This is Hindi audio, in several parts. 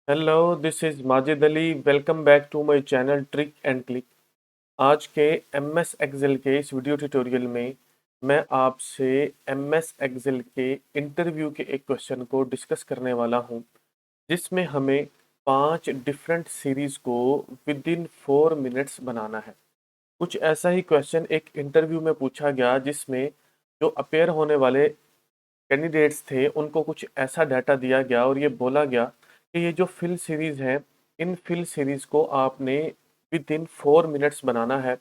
Hello, this is Majid Ali. Welcome back to my channel trick and click. आज के एमएस एक्सेल के इस वीडियो ट्यूटोरियल में मैं आपसे एमएस एक्सेल के इंटरव्यू के एक क्वेश्चन को डिस्कस करने वाला हूं, जिसमें हमें 5 डिफरेंट सीरीज को विद इन 4 मिनट्स बनाना है। कुछ ऐसा ही क्वेश्चन एक इंटरव्यू में पूछा गया, जिसमें जो अपेयर होने वाले कैंडिडेट्स थे उनको कुछ ऐसा डाटा दिया गया और ये बोला गया कि ये जो फिल सीरीज है, इन फिल सीरीज को आपने विद इन 4 मिनट्स बनाना है।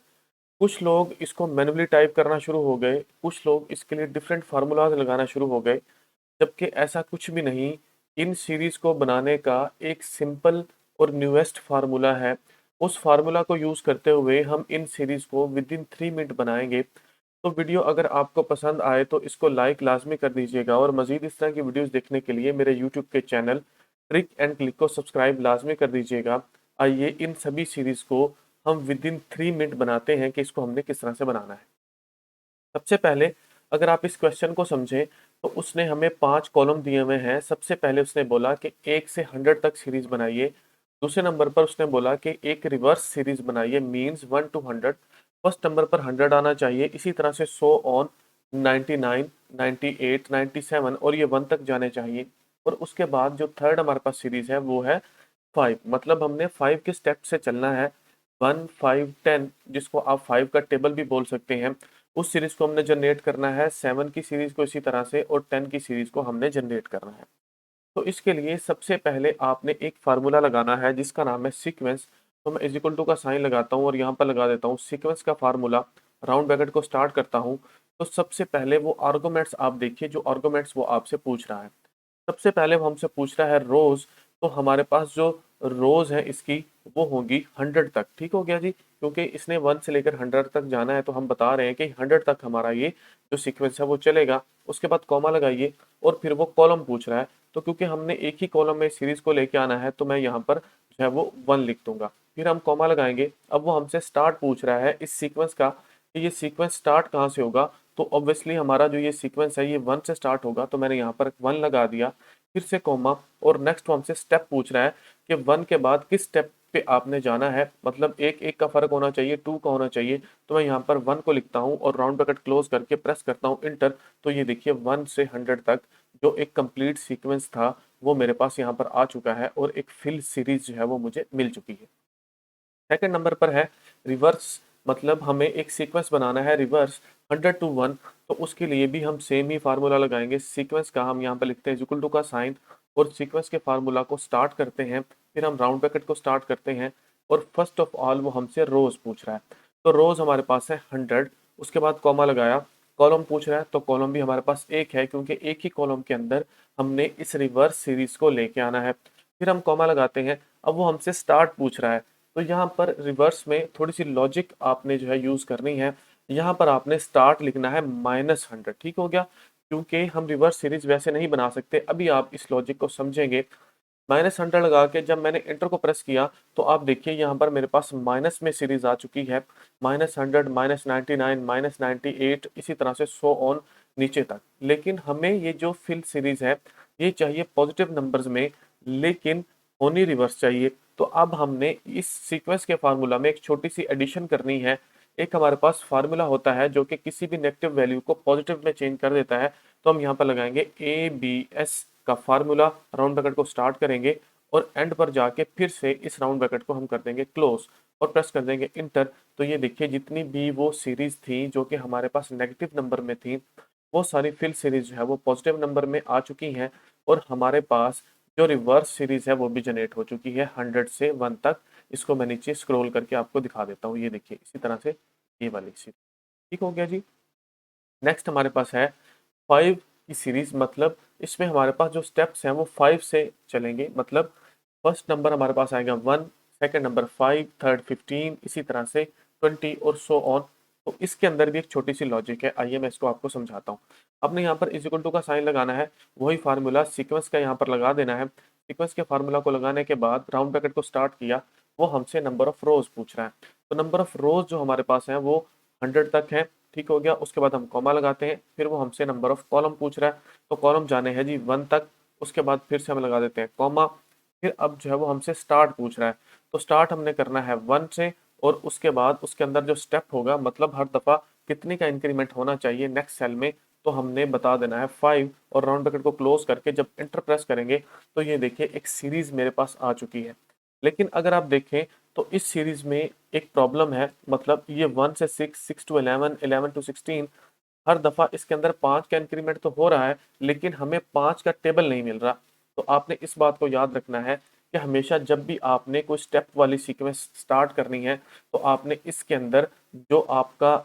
कुछ लोग इसको मैन्युअली टाइप करना शुरू हो गए, कुछ लोग इसके लिए डिफरेंट फार्मूलाज लगाना शुरू हो गए, जबकि ऐसा कुछ भी नहीं। इन सीरीज को बनाने का एक सिंपल और न्यूएस्ट फार्मूला है। उस फार्मूला को यूज करते हुए हम इन सीरीज को विद इन 3 मिनट बनाएंगे। तो वीडियो अगर आपको पसंद आए तो इसको लाइक लाजमी कर दीजिएगा, और मजीद इस तरह की वीडियोस देखने के लिए मेरे यूट्यूब के चैनल ट्रिक एंड क्लिक को सब्सक्राइब लाजमी कर दीजिएगा। आइए इन सभी सीरीज को हम विद इन 3 मिनट बनाते हैं कि इसको हमने किस तरह से बनाना है। सबसे पहले अगर आप इस क्वेश्चन को समझें तो उसने हमें 5 कॉलम दिए हुए हैं। सबसे पहले उसने बोला कि 1 से 100 तक सीरीज बनाइए। दूसरे नंबर पर उसने बोला कि एक रिवर्स सीरीज बनाइए, मींस 1 to 100। फर्स्ट नंबर पर 100 आना चाहिए, इसी तरह से 100 ऑन 99, 98, 97 और ये 1 तक जाने चाहिए। और उसके बाद जो थर्ड हमारे पास सीरीज है वो है 5, मतलब हमने 5 के स्टेप से चलना है। 1, 5, 10, जिसको आप 5 का टेबल भी बोल सकते हैं, उस सीरीज को हमने जनरेट करना है। 7 की सीरीज को इसी तरह से, और 10 की सीरीज को हमने जनरेट करना है। तो इसके लिए सबसे पहले आपने एक फार्मूला लगाना है जिसका नाम है सीक्वेंस। तो मैं इज इक्वल टू का साइन लगाता हूँ और यहाँ पर लगा देता हूँ सीक्वेंस का फार्मूला। राउंड ब्रैकेट को स्टार्ट करता हूँ। तो सबसे पहले वो आर्गुमेंट्स आप देखिए, जो आर्गुमेंट्स वो आपसे पूछ रहा है। सबसे पहले वो हमसे पूछ रहा है रोज। तो हमारे पास जो रोज है इसकी, वो होगी 100 तक। ठीक हो गया जी, क्योंकि इसने 1 से लेकर 100 तक जाना है, तो हम बता रहे हैं कि 100 तक हमारा ये जो सीक्वेंस है वो चलेगा। उसके बाद कॉमा लगाइए, और फिर वो कॉलम पूछ रहा है। तो क्योंकि हमने एक ही कॉलम में सीरीज को लेके आना है, तो मैं यहाँ पर जो है वो 1 लिख दूंगा। फिर हम कॉमा लगाएंगे। अब वो हमसे स्टार्ट पूछ रहा है इस सीक्वेंस का, कि ये सीक्वेंस स्टार्ट कहाँ से होगा। तो ऑब्वियसली हमारा जो ये सीक्वेंस है ये 1 से स्टार्ट होगा, तो मैंने यहाँ पर 1 लगा दिया। फिर से कॉमा, और नेक्स्ट वो हमसे स्टेप पूछ रहा है कि 1 के बाद किस स्टेप पे आपने जाना है, मतलब एक एक का फर्क होना चाहिए, 2 का होना चाहिए। तो मैं यहाँ पर 1 को लिखता हूँ और राउंड ब्रैकेट क्लोज करके प्रेस करता हूँ इंटर। तो ये देखिए 1 से 100 तक जो एक कंप्लीट सीक्वेंस था वो मेरे पास यहाँ पर आ चुका है, और एक फिल सीरीज जो है वो मुझे मिल चुकी है। सेकंड नंबर पर है रिवर्स, मतलब हमें एक सीक्वेंस बनाना है रिवर्स 100 to 1। तो उसके लिए भी हम सेम ही फार्मूला लगाएंगे। सीक्वेंस का हम यहाँ पर लिखते हैं इक्वल टू का साइन, और सीक्वेंस के फार्मूला को स्टार्ट करते हैं। फिर हम राउंड ब्रैकेट को स्टार्ट करते हैं, और फर्स्ट ऑफ ऑल वो हमसे रोज पूछ रहा है। तो रोज हमारे पास है 100। उसके बाद कॉमा लगाया। कॉलम पूछ रहा है, तो कॉलम भी हमारे पास एक है, क्योंकि एक ही कॉलम के अंदर हमने इस रिवर्स सीरीज को लेके आना है। फिर हम कॉमा लगाते हैं। अब वो हमसे स्टार्ट पूछ रहा है, तो यहाँ पर रिवर्स में थोड़ी सी लॉजिक आपने जो है यूज करनी है। यहाँ पर आपने स्टार्ट लिखना है -100। ठीक हो गया, क्योंकि हम रिवर्स सीरीज वैसे नहीं बना सकते। अभी आप इस लॉजिक को समझेंगे। -100 लगा के जब मैंने इंटर को प्रेस किया, तो आप देखिए यहाँ पर मेरे पास माइनस में सीरीज आ चुकी है। -100, -99, -98, इसी तरह से 100 ऑन नीचे तक। लेकिन हमें ये जो फिल सीरीज है ये चाहिए पॉजिटिव नंबर्स में, लेकिन होनी रिवर्स चाहिए। तो अब हमने इस सीक्वेंस के फार्मूला में एक छोटी सी एडिशन करनी है। एक हमारे पास फार्मूला होता है जो कि किसी भी नेगेटिव वैल्यू को पॉजिटिव में चेंज कर देता है। तो हम यहाँ पर लगाएंगे ABS का फार्मूला, राउंड ब्रैकेट को स्टार्ट करेंगे, और एंड पर जाके फिर से इस राउंड ब्रैकेट को हम कर देंगे क्लोज, और प्रेस कर देंगे इंटर। तो ये देखिए जितनी भी वो सीरीज थी जो कि हमारे पास नेगेटिव नंबर में थी, वो सारी फिल सीरीज जो है वो पॉजिटिव नंबर में आ चुकी हैं। और हमारे पास जो रिवर्स सीरीज है वो भी जनरेट हो चुकी है 100 से 1 तक। इसको मैं नीचे स्क्रॉल करके आपको दिखा देता हूँ। ये देखिए इसी तरह से ये वाली सीरीज। ठीक हो गया जी। नेक्स्ट हमारे पास है 5 की सीरीज, मतलब इसमें हमारे पास जो स्टेप्स हैं वो 5 से चलेंगे। मतलब फर्स्ट नंबर हमारे पास आएगा 1, सेकंड नंबर 5, थर्ड 15, इसी तरह से 20 और सो ऑन। तो इसके अंदर भी एक छोटी सी लॉजिक है, आइए मैं इसको आपको समझाता हूँ। आपने यहाँ पर इज इक्वल टू का साइन लगाना है, वही फार्मूला सीक्वेंस का यहाँ पर लगा देना है। सीक्वेंस के फार्मूला को लगाने के बाद राउंड ब्रैकेट को स्टार्ट किया। वो हमसे नंबर ऑफ रोज पूछ रहा है। तो नंबर ऑफ रोज जो हमारे पास है वो 100 तक है। ठीक हो गया। उसके बाद हम कॉमा लगाते हैं। फिर वो हमसे नंबर ऑफ कॉलम पूछ रहा है, तो कॉलम जाने हैं जी 1 तक। उसके बाद फिर से हम लगा देते हैं कॉमा, फिर अब जो है वो हमसे स्टार्ट पूछ रहा है, तो स्टार्ट हमने करना है 1 से, और उसके बाद उसके अंदर जो स्टेप होगा, मतलब हर दफ़ा कितने का इंक्रीमेंट होना चाहिए नेक्स्ट सेल में, तो हमने बता देना है 5, और राउंड ब्रैकेट को क्लोज करके जब एंटर प्रेस करेंगे तो ये देखिए एक सीरीज मेरे पास आ चुकी है। लेकिन अगर आप देखें तो इस सीरीज में एक प्रॉब्लम है, मतलब ये 1 से 6, 6 टू 11, 11 टू 16, हर दफ़ा इसके अंदर 5 का इंक्रीमेंट तो हो रहा है, लेकिन हमें 5 का टेबल नहीं मिल रहा। तो आपने इस बात को याद रखना है कि हमेशा जब भी आपने कोई स्टेप वाली सीक्वेंस स्टार्ट करनी है, तो आपने इसके अंदर जो आपका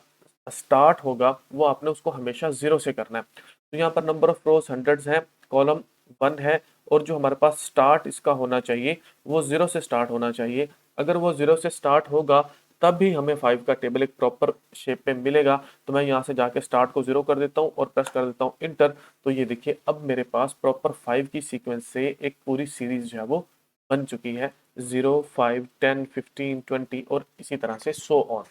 स्टार्ट होगा वो आपने उसको हमेशा 0 से करना है। तो यहाँ पर नंबर ऑफ रोज हंड्रेड्स है, कॉलम 1 है, और जो हमारे पास स्टार्ट इसका होना चाहिए वो 0 से स्टार्ट होना चाहिए। अगर वो 0 से स्टार्ट होगा तब भी हमें 5 का टेबल एक प्रॉपर शेप में मिलेगा। तो मैं यहाँ से जाके स्टार्ट को 0 कर देता हूँ और प्रेस कर देता हूँ इंटर। तो ये देखिए अब मेरे पास प्रॉपर 5 की सीक्वेंस से एक पूरी सीरीज जो है वो बन चुकी है, 0, 5, 10, 15, 20 और इसी तरह से सो ऑन।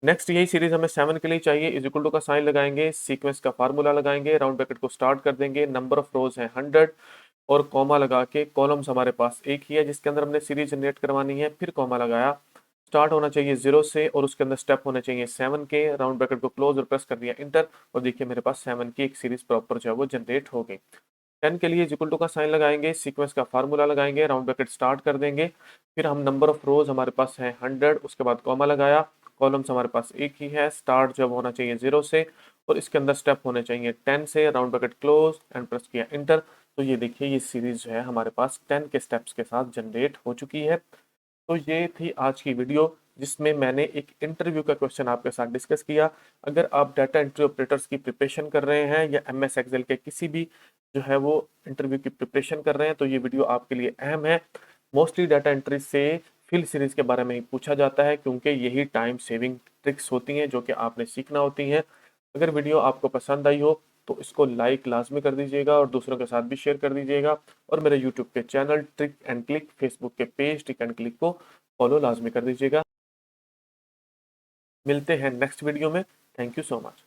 नेक्स्ट यही सीरीज हमें 7 के लिए चाहिए, इज इक्वल टू का साइन लगाएंगे, सीक्वेंस का फार्मूला लगाएंगे, राउंड ब्रैकेट को स्टार्ट कर देंगे, नंबर ऑफ रोज है 100, और कॉमा लगा के कॉलम्स हमारे पास एक ही है जिसके अंदर हमने सीरीज जनरेट करवानी है, फिर कॉमा लगाया, स्टार्ट होना चाहिए 0 से और उसके अंदर स्टेप होने चाहिए 7 के, राउंड ब्रैकेट को क्लोज और प्रेस कर दिया इंटर, और देखिए मेरे पास 7 की एक सीरीज प्रॉपर जो है वो जनरेट हो गई। 10 के लिए इक्वल टू का साइन लगाएंगे, सीक्वेंस का फार्मूला लगाएंगे, राउंड ब्रैकेट स्टार्ट कर देंगे, फिर हम नंबर ऑफ रोज हमारे पास है 100, उसके बाद कॉमा लगाया, कॉलम्स हमारे पास एक ही है, स्टार्ट जब होना चाहिए 0 से और इसके अंदर स्टेप होने चाहिए 10 से, round bracket close and press किया इंटर। तो ये देखिए ये सीरीज जो है हमारे पास 10 के स्टेप्स के साथ जनरेट हो चुकी है। तो ये थी आज की वीडियो जिसमें मैंने एक इंटरव्यू का क्वेश्चन आपके साथ डिस्कस किया। अगर आप डाटा एंट्री ऑपरेटर्स की प्रिपरेशन कर रहे हैं या एमएस एक्सेल के किसी भी जो है वो इंटरव्यू की प्रिपरेशन कर रहे हैं, तो ये वीडियो आपके लिए अहम है। मोस्टली डाटा एंट्री से फिल सीरीज के बारे में ही पूछा जाता है, क्योंकि यही टाइम सेविंग ट्रिक्स होती हैं जो कि आपने सीखना होती हैं। अगर वीडियो आपको पसंद आई हो तो इसको लाइक लाजमी कर दीजिएगा और दूसरों के साथ भी शेयर कर दीजिएगा, और मेरे यूट्यूब के channel trick and click, Facebook के पेज ट्रिक एंड क्लिक को फॉलो लाजमी कर दीजिएगा। मिलते हैं नेक्स्ट वीडियो में। Thank you so much.